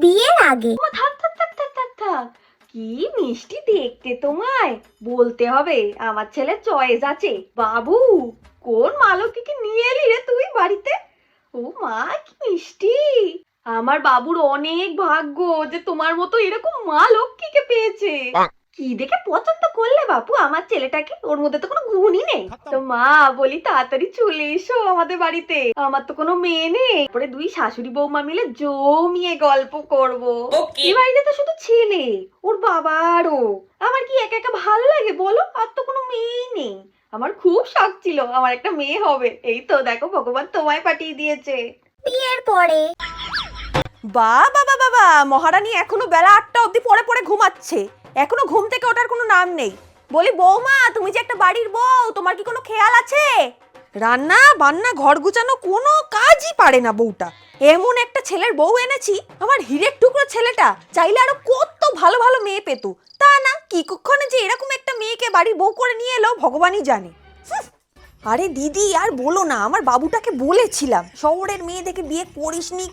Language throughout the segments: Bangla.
বিয়ের আগে। থাক থাক থাক থাক থাক থাক, কি মিষ্টি দেখতে তোমায়। বলতে হবে আমার ছেলের চয়েস আছে। বাবু, কোন মালতীকে নিয়ে এলি রে তুই বাড়িতে? ও মা, কি মিষ্টি। আমার বাবুর অনেক ভাগ্য যে তোমার মতো এরকম মা লক্ষ্মীকে পেয়েছে। কি দেখে পছন্দ করলে বাপু আমার ছেলেটাকে? ওর মধ্যে তো কোনো গুণই নেই। তো মা বলি তাড়াতাড়ি চলে এসো আমাদের বাড়িতে, আমার তো কোনো মেয়ে নেই। পরে দুই শাশুড়ি বৌমা মিলে জমিয়ে গল্প করবো। এই বাড়িতে তো শুধু ছেলে, ওর বাবারও। আমার কি একা একা ভাল লাগে বলো? আর তো কোনো মেয়েই নেই। আমার খুব শখ ছিল আমার একটা মেয়ে হবে। এই তো দেখো ভগবান তোমায় পাঠিয়ে দিয়েছে। বিয়ের পরে বাবা বাবা বাবা, মহারানী এখনো বেলা 8টা অবধি পড়ে পড়ে ঘুমাচ্ছে, এখনো ঘুম থেকে ওঠার কোনো নাম নেই। বলি বৌমা, তুমি যে একটা বাড়ির বউ, তোমার কি কোনো খেয়াল আছে? রান্না বান্না ঘর গুছানো কোনো কাজই পারে না বউটা। এমন একটা ছেলের বউ এনেছি, আমার হীরের টুকরো ছেলেটা চাইলে আরো কত ভালো ভালো মেয়ে পেতো। তা না, কি কখনো যে এরকম একটা মেয়েকে বাড়ির বউ করে নিয়ে এলো ভগবানই জানে। আরে দিদি আর বলো না, আমার বাবুটাকে বলেছিলাম শহরের মেয়ে দেখে বিয়ে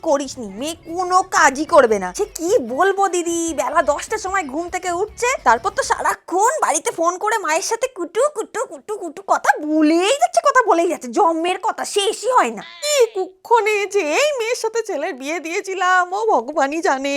করিসনি, মেয়ে কোনো কাজই করবে না। সে কি বলবো দিদি, বেলা 10টার সময় ঘুম থেকে উঠছে, তারপর তো সারাক্ষণ বাড়িতে ফোন করে মায়ের সাথে কুটু কুটু কুটু কুটু কথা বলেই যাচ্ছে, জন্মের কথা শেষই হয় না। কি কুক্ষণে যে এই মেয়ের সাথে ছেলের বিয়ে দিয়েছিলাম ও ভগবানই জানে।